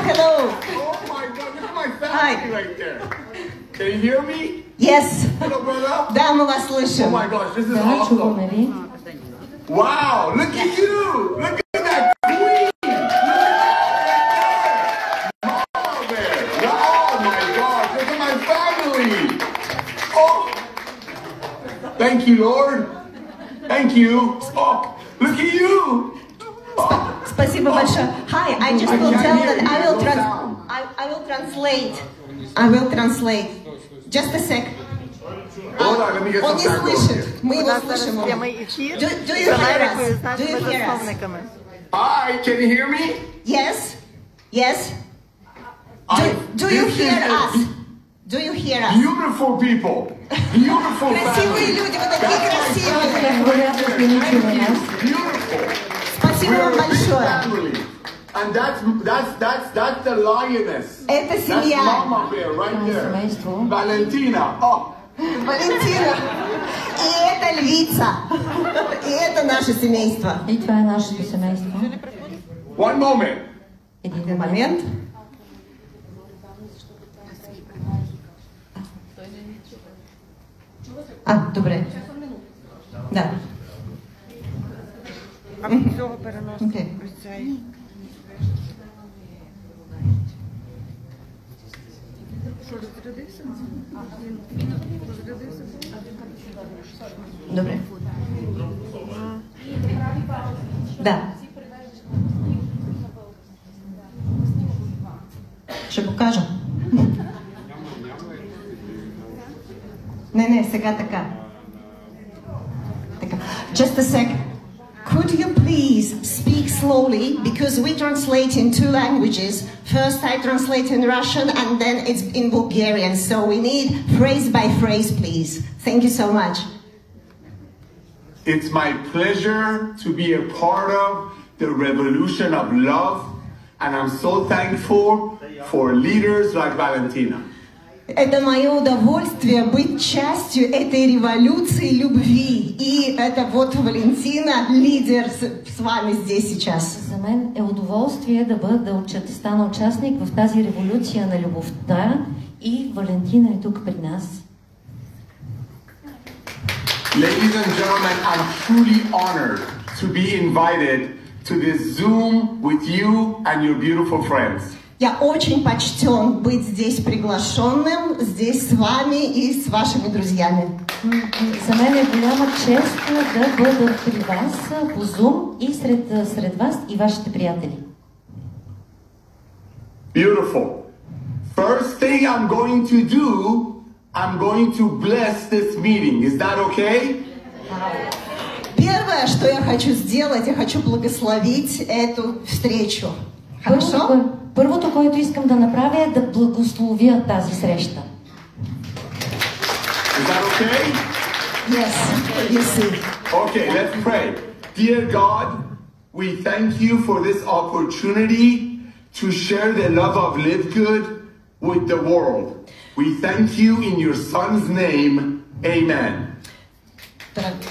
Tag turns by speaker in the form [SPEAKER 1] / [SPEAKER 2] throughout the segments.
[SPEAKER 1] hello.
[SPEAKER 2] Oh my God, look at my family right there. Can you hear me?
[SPEAKER 1] Yes.
[SPEAKER 2] Hello, brother.
[SPEAKER 1] Да, мы вас слышим.
[SPEAKER 2] Oh my gosh, this is awesome. Wow, look at you. Look at that queen. Mama bear. Oh my gosh, look at my family. Oh, thank you, Lord. Thank you. Oh, look at you.
[SPEAKER 1] Спасибо большое. Hi, I just will tell that I will translate. Just a sec.
[SPEAKER 2] Hold on, let me get
[SPEAKER 1] Он
[SPEAKER 2] some
[SPEAKER 1] не
[SPEAKER 2] back
[SPEAKER 1] слышит.
[SPEAKER 2] over.
[SPEAKER 1] Мы его слышим. Do you hear us? Do you hear us?
[SPEAKER 2] Hi, can you hear me?
[SPEAKER 1] Yes. Yes. Do you hear us? Do you hear us?
[SPEAKER 2] Beautiful people. Beautiful
[SPEAKER 1] Красивые люди, вы такие красивые. Спасибо вам большое.
[SPEAKER 2] And that's the lioness.
[SPEAKER 1] Это семья.
[SPEAKER 2] That's Mama Bear right there. Valentina. Oh.
[SPEAKER 1] Валентина. И это львица. И это наше семейство.
[SPEAKER 3] И това е нашето семейство.
[SPEAKER 2] One moment.
[SPEAKER 1] Един момент. Добре. Да. Okay. Добре. Да. Ще покажа. Не, сега така. Just a sec. Could you please speak slowly, because we translate in two languages. First I translate in Russian and then it's in Bulgarian. So we need phrase by phrase, please. Thank you so much.
[SPEAKER 2] It's my pleasure to be a part of the revolution of love, and I'm so thankful for leaders like Valentina.
[SPEAKER 1] Это мое удовольствие быть частью этой революции любви. И это вот Валентина, лидер с вами здесь сейчас.
[SPEAKER 3] За мен е удоволствие да стана участник в тази революция на любовта и Валентина е тук при нас.
[SPEAKER 2] Ladies and gentlemen, I'm truly honored to be invited to this Zoom with you and your beautiful friends.
[SPEAKER 1] Я очень почтен быть здесь приглашенным, здесь с вами и с вашими друзьями.
[SPEAKER 3] За мен е голяма чест да бъда при вас по Zoom и сред вас и вашите приятели.
[SPEAKER 2] Beautiful. First thing I'm going to do, I'm going to bless this meeting. Is that okay?
[SPEAKER 1] Первое, что я хочу сделать, я хочу благословить эту встречу. Хорошо?
[SPEAKER 3] Първото, което искам да направя е да благословя тази среща.
[SPEAKER 2] Is that okay?
[SPEAKER 1] Yes, you see.
[SPEAKER 2] Okay, let's pray. Dear God, we thank you for this opportunity to share the love of Live Good with the world. We thank you in your Son's name. Amen.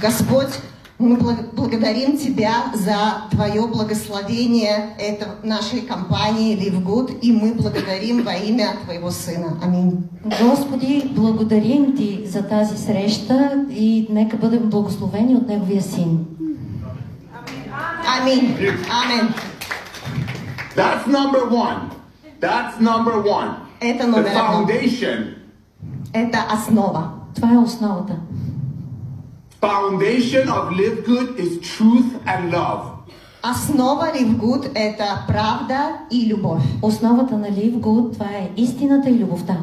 [SPEAKER 1] Господь, мы благодарим Тебя за Твое благословение нашей компании Live Good, и мы благодарим во имя Твоего Сына. Аминь.
[SPEAKER 3] Господи, благодарим Ти за тази среща и нека бъдем благословени от Неговия Син.
[SPEAKER 1] Аминь. Амин.
[SPEAKER 2] That's number one. That's number one.
[SPEAKER 1] Это номер
[SPEAKER 2] The foundation.
[SPEAKER 1] Это основа.
[SPEAKER 3] Това е основата.
[SPEAKER 2] Foundation of Live Good is truth and love.
[SPEAKER 1] Основа Live Good – это правда и любовь.
[SPEAKER 3] Основата на Live Good – това е истината и любовта.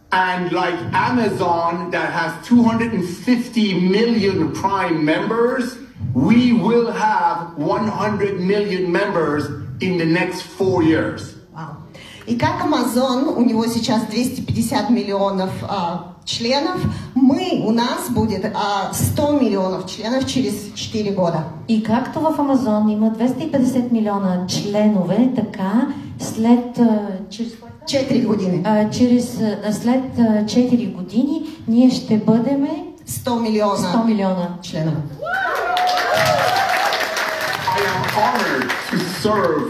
[SPEAKER 2] And like Amazon that has 250 million Prime members, we will have 100 million members in the next 4 years.
[SPEAKER 1] Wow. И как Amazon, у него сейчас 250 миллионов членов, у нас будет 100 миллионов членов через 4 года.
[SPEAKER 3] И както в Amazon има 250 милиона членове, така след
[SPEAKER 1] 4 години.
[SPEAKER 3] След 4 години ние ще бъдем
[SPEAKER 1] 100 милиона
[SPEAKER 3] членове.
[SPEAKER 2] I am honored to serve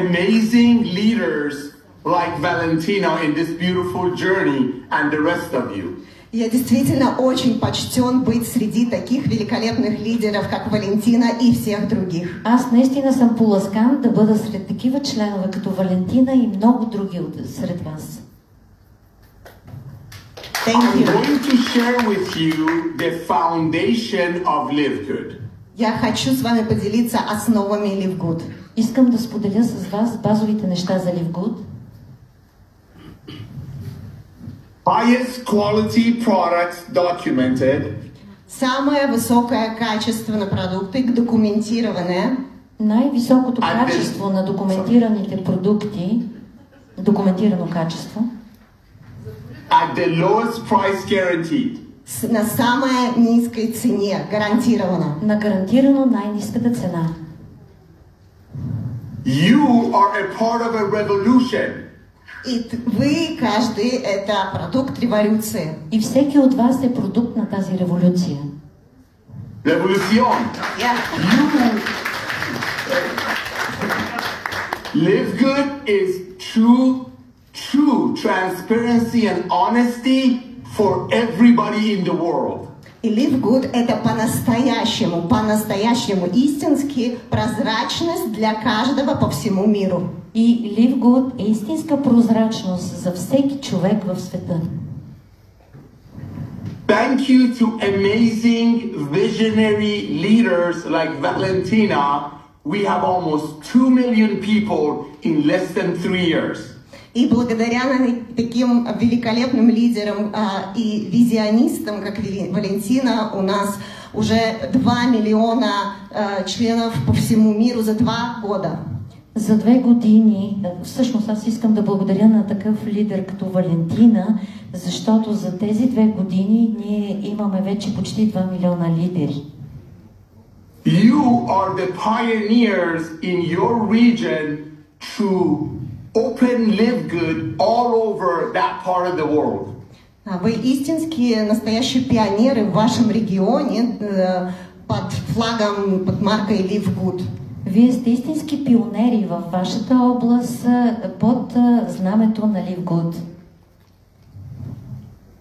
[SPEAKER 2] amazing leaders like Valentina in this beautiful journey and the rest of you.
[SPEAKER 1] Я действительно очень почтен быть среди таких великолепных лидеров, как Валентина и всех других.
[SPEAKER 3] Аз наистина съм поласкан да бъда сред такива членове като Валентина и много други сред вас.
[SPEAKER 1] Thank
[SPEAKER 2] I'm
[SPEAKER 1] you.
[SPEAKER 2] going to share with you the foundation of Live Good.
[SPEAKER 1] Я хочу с вами поделиться основами Live Good.
[SPEAKER 3] Искам да споделя с вас базовите неща за Live Good.
[SPEAKER 2] Highest quality products documented.
[SPEAKER 1] Самое высокое качество на продукты, документированное.
[SPEAKER 3] Най-високото качество на документираните продукти, документирано качество.
[SPEAKER 2] At the lowest price guaranteed.
[SPEAKER 1] На самой низкой цене, гарантированно.
[SPEAKER 3] На гарантирано най-ниската цена.
[SPEAKER 2] You are a part of a revolution.
[SPEAKER 1] И вы, каждый, это продукт революции.
[SPEAKER 3] И всеки от вас е продукт на тази революция.
[SPEAKER 2] Revolution.
[SPEAKER 1] Yeah.
[SPEAKER 2] Live Good is true transparency and honesty for everybody in the world.
[SPEAKER 1] И Live Good это по-настоящему истински прозрачность для каждого по всему миру.
[SPEAKER 3] И Live Good е истинска прозрачност за всеки човек в света.
[SPEAKER 2] Thank you to amazing visionary leaders like Valentina. We have almost 2 million people in less than 3 years.
[SPEAKER 1] И благодаря таким великолепным лидерам и визионистам, как Валентина, у нас уже 2 миллиона членов по всему миру за 2 года.
[SPEAKER 3] За 2 години, всъщност аз искам да благодаря на такъв лидер като Валентина, защото за тези 2 години ние имаме вече почти 2 милиона лидери.
[SPEAKER 2] You are the pioneers in your region to open Live Good all over that part of the world.
[SPEAKER 1] Вы истинские настоящие пионеры в вашем регионе под флагом, под маркой Live Good.
[SPEAKER 3] Вие сте истински пионери във вашата област под знамето на Live Good.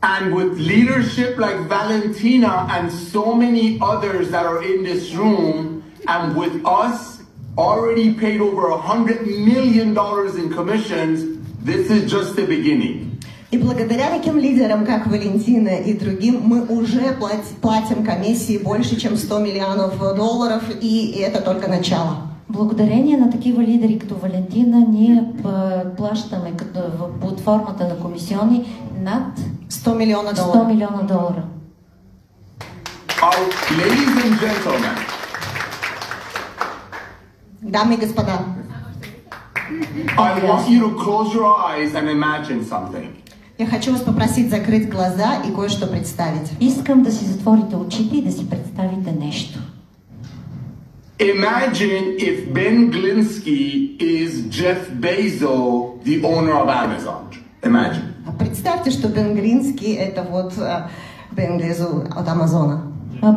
[SPEAKER 2] And with leadership like Valentina and so many others that are in this room, and with us already paid over $100 million in commissions, this is just the beginning.
[SPEAKER 1] И благодаря таким лидерам, как Валентина и другим, мы уже платим комиссии больше, чем $100 миллионов, и это только начало.
[SPEAKER 3] Благодарение на такива лидери като Валентина, ние плащаме под формата на комисиони над
[SPEAKER 1] $100 миллиона.
[SPEAKER 3] $100 милиона долара.
[SPEAKER 2] Ladies and gentlemen,
[SPEAKER 1] дамы и господа,
[SPEAKER 2] I want you to close your eyes and imagine something.
[SPEAKER 1] я хочу вас попросить закрыть глаза и кое-что представить.
[SPEAKER 3] Искам да си затворите очите и да си представите нещо.
[SPEAKER 2] Imagine if Ben Glinsky is Jeff Bezos, the owner of Amazon. Imagine.
[SPEAKER 1] Представьте, что Бен Глински это вот Бен Безос от Амазона.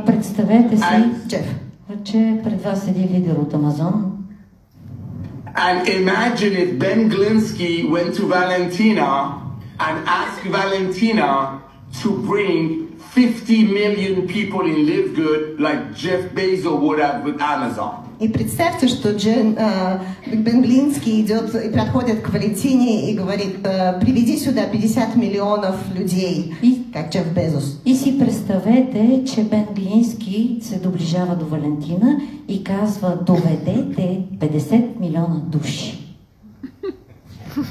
[SPEAKER 3] Представете си,
[SPEAKER 1] Джеф,
[SPEAKER 3] че пред вас седи лидер от Амазон.
[SPEAKER 2] And imagine if Ben Glinsky went to Valentina and asked Valentina to bring 50 million people in Live Good like Jeff Bezos would have with Amazon.
[SPEAKER 1] И представьте, что Бен Глинский идет и подходит к Валентине и говорит: приведи сюда 50 миллионов людей, как Джеф Безос.
[SPEAKER 3] И си представете, че Бен Глински се доближава до Валентина и казва: доведете 50 милиона души.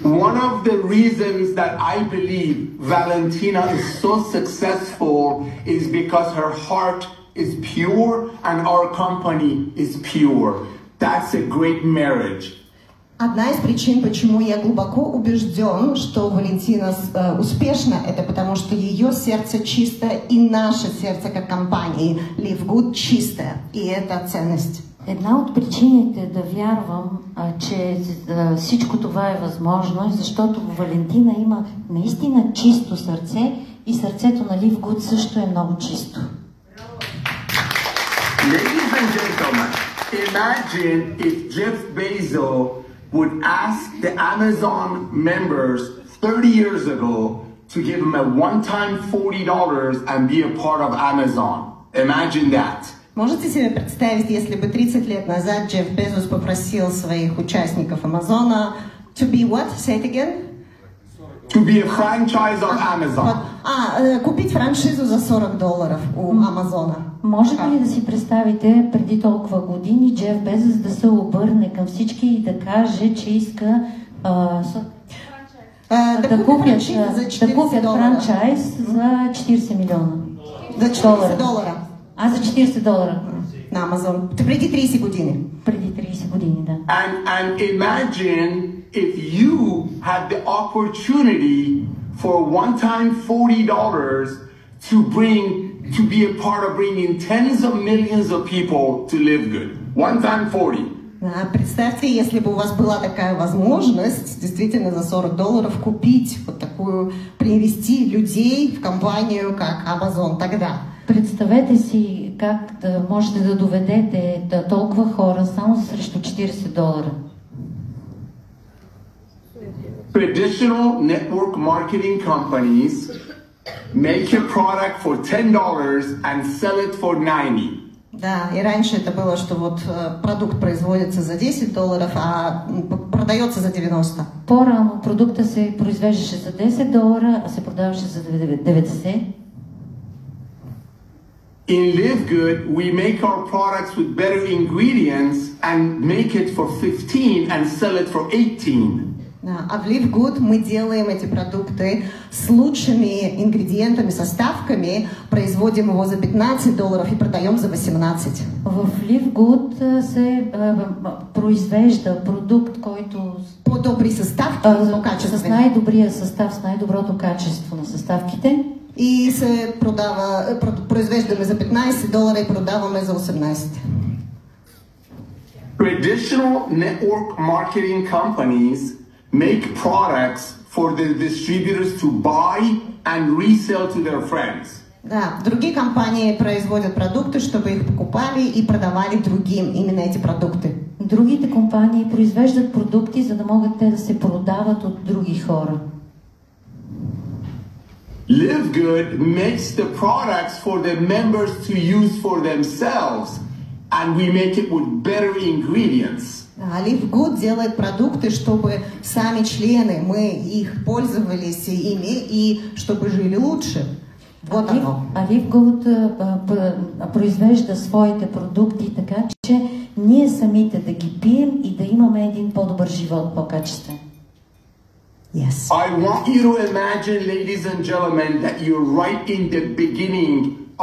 [SPEAKER 2] One of the reasons that I believe Valentina is so successful is because her heart is pure and our company is pure. That's a great marriage.
[SPEAKER 1] Одна из причин, почему я глубоко убежден, что Валентина успешна, это потому что ее сердце чистое и наше сердце как компании Live Good чистое. И это ценность.
[SPEAKER 3] Една от причините да вярвам, че всичко това е възможно, защото Валентина има наистина чисто сърце и сърцето на Live Good също е много чисто.
[SPEAKER 2] Ladies and gentlemen, imagine if Jeff Bezos Bezos would ask the Amazon members 30 years ago to give him a one-time $40 and be a part of Amazon. Imagine that.
[SPEAKER 1] Можете себе представить, если бы 30 лет назад Джефф Безос попросил своих участников Амазона to be what? Say it again?
[SPEAKER 2] To be a franchise of Amazon.
[SPEAKER 1] Купить франшизу за $40 у Амазона.
[SPEAKER 3] Можете ли да си представите преди толкова години Джеф Безос да се обърне към всички и да каже, че иска да купят франчайз за 40 милиона?
[SPEAKER 1] За $40.
[SPEAKER 3] За $40.
[SPEAKER 1] На Амазон. Преди 30 години.
[SPEAKER 3] Преди 30 години, да.
[SPEAKER 2] And imagine if you had the opportunity for one-time $40 to be a part of bringing tens of millions of people to live good. One-time 40.
[SPEAKER 1] Представьте, если бы у вас была такая возможность, действительно за $40 купить вот такую, привести людей в компанию, как Amazon тогда.
[SPEAKER 3] Представете си как да можете да доведете толкова хора само срещу $40.
[SPEAKER 2] Traditional network marketing companies make a product for $10 and sell it for $90.
[SPEAKER 1] Да, и раньше это было, что вот продукт производится за $10, а продается за 90.
[SPEAKER 3] По-рано продукта се произвеждаше за $10, а се продаваше за 90.
[SPEAKER 2] In Live Good, we make our products with better ingredients and make it for $15 and sell it for $18.
[SPEAKER 1] Да, а в Live Good мы делаем эти продукты с лучшими ингредиентами, составками, производим его за $15 и продаем за 18.
[SPEAKER 3] В Live Good се произвежда продукт, който
[SPEAKER 1] по-добри съставки,
[SPEAKER 3] с най-добрия състав, с най-доброто качество на съставките.
[SPEAKER 1] И се произвеждаме за $15 и продаваме за 18.
[SPEAKER 2] Traditional network marketing companies make products for the distributors to buy and resell to their friends.
[SPEAKER 1] Да, другие компании производят продукты, чтобы их покупали и продавали другим именно эти продукты.
[SPEAKER 3] Другите компании произвеждат продукти, за да могат те да се продават от други хора.
[SPEAKER 2] Live Good makes the products for the members to use for themselves, and we make it with better ingredients.
[SPEAKER 1] Live Good делает продукты, чтобы сами члены, мы их пользовались ими и чтобы жили лучше. Вот оно.
[SPEAKER 3] Live Good произвежда своите продукти така, че ние самите да ги пием и да имаме един по-добър живот, по-качествен.
[SPEAKER 1] Yes.
[SPEAKER 2] I want you to imagine, ladies and gentlemen, that you're right in the beginning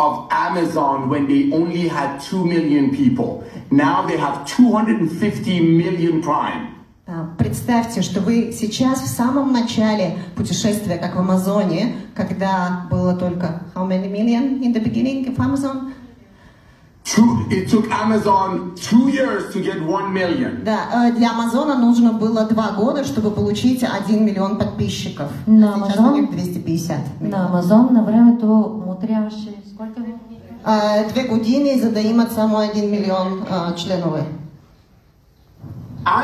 [SPEAKER 2] of Amazon when they only had 2 million people. Now they have 250 million Prime.
[SPEAKER 1] Представьте, что вы сейчас в самом начале путешествия, как в Амазоне, когда было только how many million in the beginning of Amazon?
[SPEAKER 2] It took Amazon 2 years to get 1 million.
[SPEAKER 1] Да, для Амазона нужно было 2 года, чтобы получить 1 миллион подписчиков.
[SPEAKER 3] На
[SPEAKER 1] Сейчас
[SPEAKER 3] Амазон,
[SPEAKER 1] у них 250 милионов.
[SPEAKER 3] На Амазон на времето му трябваше сколько?
[SPEAKER 1] 2 години, за да имат само 1 милион членове.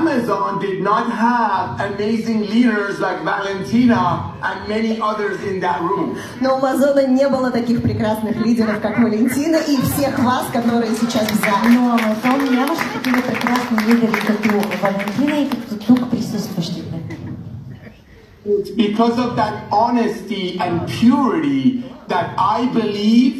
[SPEAKER 2] Amazon did not have amazing leaders like Valentina and many others in that room.
[SPEAKER 1] Но у Амазона не было таких прекрасных лидеров, как Валентина и всех вас, которые сейчас в зале.
[SPEAKER 3] Но Амазон нямаше такива прекрасни лидери като Валентина и като тук присъстващите.
[SPEAKER 2] Because of that honesty and purity that I believe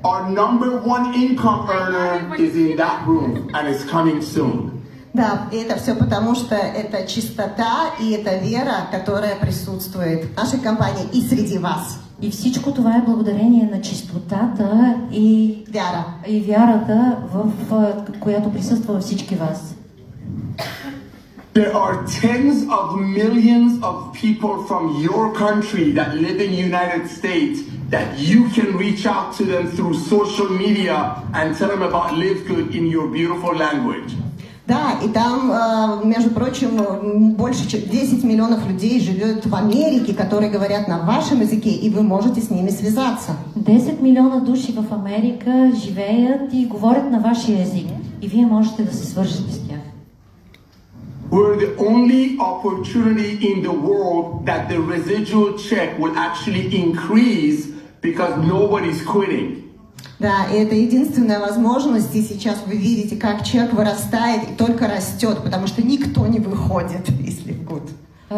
[SPEAKER 2] our #1 income earner is in that room and is coming soon.
[SPEAKER 1] Да, и это все потому, что это чистота и это вера, которая присутствует в нашей компании и среди вас.
[SPEAKER 3] И всичко това е благодарение на чистотата и
[SPEAKER 1] вяра.
[SPEAKER 3] И вярата, в която присъства във всички вас.
[SPEAKER 2] There are tens of millions of people from your country that live in the United States that you can reach out to them through social media and tell them about Live Good in your beautiful language.
[SPEAKER 1] Да, и там, между прочим, больше чем 10 миллионов людей живет в Америке, которые говорят на вашем языке, и вы можете с ними связаться.
[SPEAKER 3] 10 милиона души в Америка живеят и говорят на вашия език, и вие можете да се свържете с тях.
[SPEAKER 2] We're the only opportunity in the world that the residual check will actually increase because nobody's quitting.
[SPEAKER 1] Да, и это единственная возможность, и сейчас вы видите, как чек вырастает и только растет, потому что никто не выходит из LiveGood.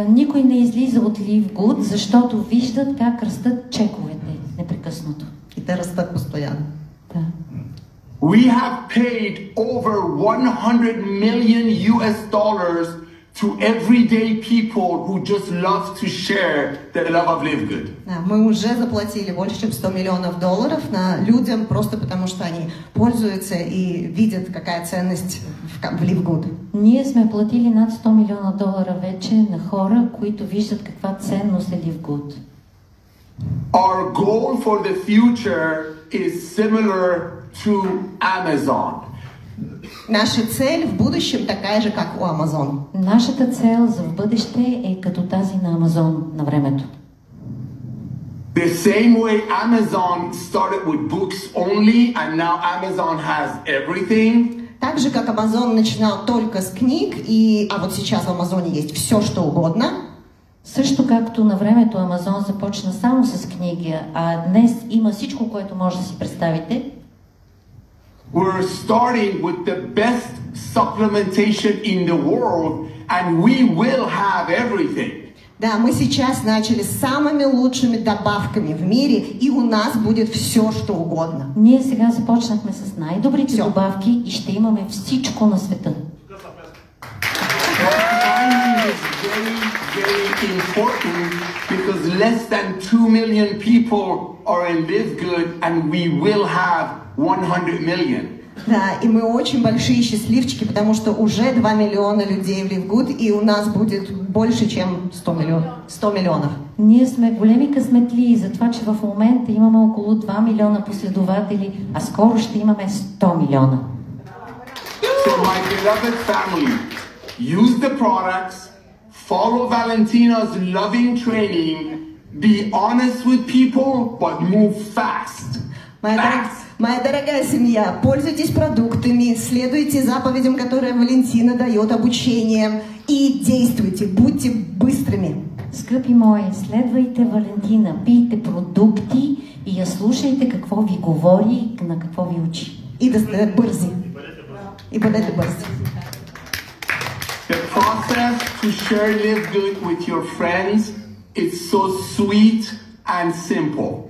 [SPEAKER 3] Никой не излиза от LiveGood, защото виждат как растат чековете непрекъснато.
[SPEAKER 1] И те растат постоянно.
[SPEAKER 3] Да.
[SPEAKER 2] We have paid over 100 million US dollars to everyday people who just love to share the love of LiveGood.
[SPEAKER 1] Да, мы уже заплатили больше, чем $100 миллионов на людям, просто потому что они пользуются и видят, какая ценность в LiveGood.
[SPEAKER 3] Ние сме платили над $100 милиона вече на хора, които виждат каква ценност е LiveGood.
[SPEAKER 2] Our goal for the future is similar to Amazon.
[SPEAKER 1] Наша цель в будущем такая же, как у Amazon.
[SPEAKER 3] Нашата цел за в бъдеще е като тази на Амазон на времето.
[SPEAKER 2] The same way Amazon started with books only and now Amazon has everything.
[SPEAKER 1] Так же, как Amazon начинал только с книг, а вот сейчас в Амазоне есть все, что угодно.
[SPEAKER 3] Също както на времето Амазон започна само с книги, а днес има всичко, което може да си представите.
[SPEAKER 2] We're starting with the best supplementation in the world and we will have everything.
[SPEAKER 1] Да, мы сейчас начали с самыми лучшими добавками в мире, и у нас будет все, что угодно.
[SPEAKER 3] Ние сега започнахме с най-добрите добавки и ще имаме всичко на света.
[SPEAKER 2] Timing is very, very important because less than 2 million people are in LiveGood and we will have 100 million.
[SPEAKER 1] Да, и мы очень большие счастливчики, потому что уже 2 миллиона людей в LiveGood, и у нас будет больше, чем 100 миллионов.
[SPEAKER 3] Ние сме големи късметли за това, че в момента имаме около 2 милиона последователи, а скоро ще имаме 100 милиона.
[SPEAKER 2] So my beloved family, use the products, follow Valentina's loving training, be honest with people, but move fast.
[SPEAKER 1] Моя дорогая семья, пользуйтесь продуктами, следуйте заповедям, которые Валентина дает, обучением, и действуйте, будьте быстрыми.
[SPEAKER 3] Скъпи мои, следвайте Валентина, пийте продукти и я слушайте какво ви говори, на какво ви учи.
[SPEAKER 1] И да сте бързи. И бъдете бързи.
[SPEAKER 2] The process to share LiveGood with your friends is so sweet and simple.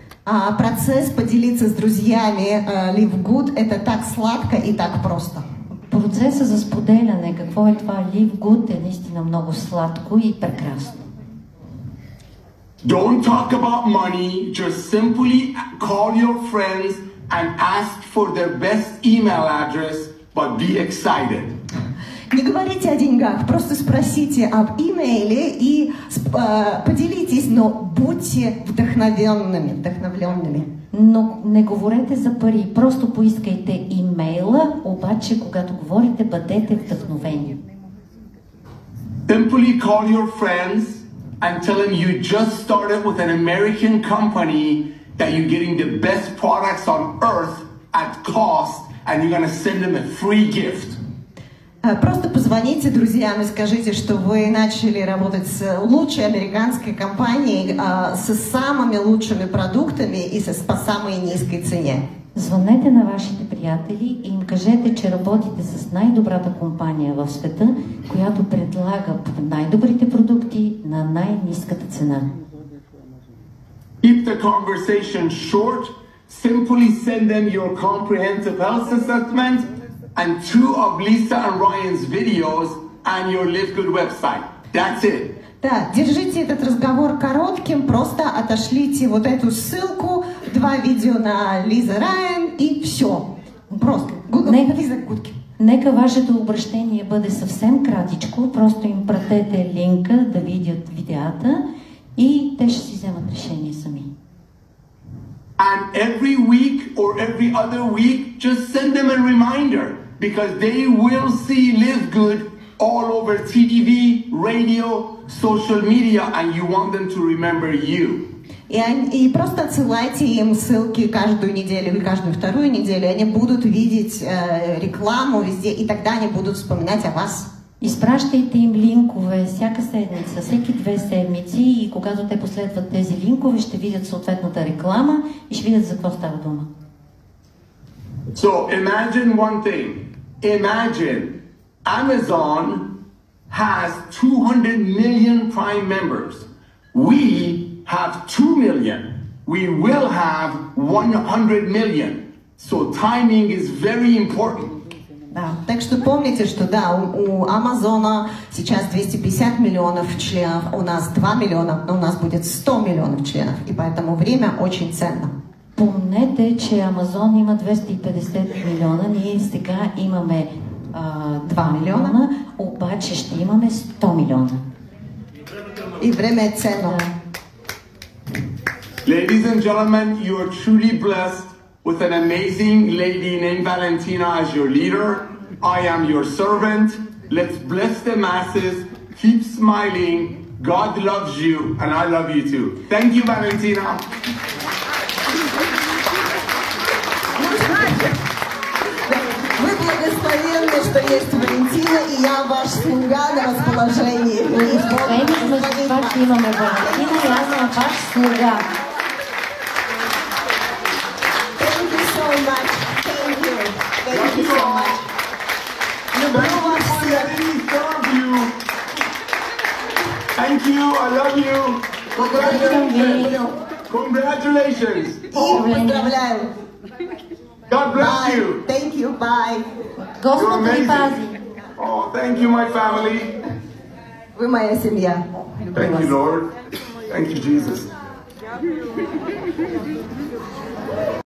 [SPEAKER 1] Процесс поделиться с друзьями LiveGood это так сладко и так просто.
[SPEAKER 3] Процеса за споделяне, какво е това LiveGood, е наистина много сладко и прекрасно.
[SPEAKER 2] Don't talk about money, just simply call your friends and ask for their best email address, but be excited.
[SPEAKER 1] Не говорите о деньгах, просто спросите об имейле и поделитесь, но будьте вдъхновленными.
[SPEAKER 3] Но не говорете за пари, просто поискайте имейла, обаче когато говорите, бъдете вдъхновени.
[SPEAKER 2] Simply call your friends and tell them you just started with an American company, that you're getting the best products on earth at cost and you're going to send them a free gift.
[SPEAKER 1] Просто позвоните друзьям и скажите, что вы начали работать с лучшей американской компанией, с самыми лучшими продуктами и по самой низкой цене.
[SPEAKER 3] Звънете на вашите приятели и им кажете, че работите с най-добрата компания в света, която предлага най-добрите продукти на най-ниската цена.
[SPEAKER 2] Keep the conversation short. Simply send them your comprehensive health assessment and 2 of Lisa and Ryan's videos and your LiveGood website. That's it.
[SPEAKER 1] Да, держите этот разговор коротким, просто отошлите вот эту ссылку, 2 видео на Лиза Райан и все. Просто.
[SPEAKER 3] Нека вашето обращение бъде съвсем кратичко, просто им пратете линка да видят видеята и те ще си вземат решение сами.
[SPEAKER 2] And every week or every other week, just send them a reminder because they will see LiveGood all over TV, radio, social media, and you want them to remember you.
[SPEAKER 1] И просто отсылайте им ссылки каждую неделю или каждую вторую неделю, они будут видеть рекламу везде, и тогда они будут вспоминать о вас.
[SPEAKER 3] Изпращайте им линкове всяка седмица, всеки 2 седмици и когато те последват тези линкове, ще видят съответната реклама и ще видят за какво става дума.
[SPEAKER 2] So imagine one thing. Imagine Amazon has 200 million Prime members. We have 2 million. We will have 100 million. So timing is very important.
[SPEAKER 1] Да, так что помните, что да, у Амазона сейчас 250 миллионов членов, у нас 2 миллиона, но у нас будет 100 миллионов членов, и поэтому время очень ценно.
[SPEAKER 3] Помнете, че Амазон има 250 милиона, ние сега имаме 2 милиона, обаче ще имаме 100 милиона.
[SPEAKER 1] И време е ценно.
[SPEAKER 2] Ladies and gentlemen, you are truly blessed with an amazing lady named Valentina as your leader. I am your servant. Let's bless the masses. Keep smiling. God loves you, and I love you too. Thank you, Valentina.
[SPEAKER 1] Вы благословенны, что есть Валентина, и я ваш слуга на расположении.
[SPEAKER 3] Благословени сме за това, че имаме Валентина и аз съм ваш слуга.
[SPEAKER 1] Thank you so much. Thank you. Thank you so much. Люблю вас всех.
[SPEAKER 2] Thank you. I love you. Congratulations. Congratulations.
[SPEAKER 1] И поздравляю.
[SPEAKER 2] God bless
[SPEAKER 1] Bye.
[SPEAKER 2] you.
[SPEAKER 1] Thank you. Bye.
[SPEAKER 3] Господ
[SPEAKER 2] You're
[SPEAKER 3] ви
[SPEAKER 2] amazing.
[SPEAKER 3] пази.
[SPEAKER 2] Oh, thank you, my family.
[SPEAKER 1] Вы моя семья. Люблю
[SPEAKER 2] Thank
[SPEAKER 1] вас.
[SPEAKER 2] you, Lord. Thank you, Jesus.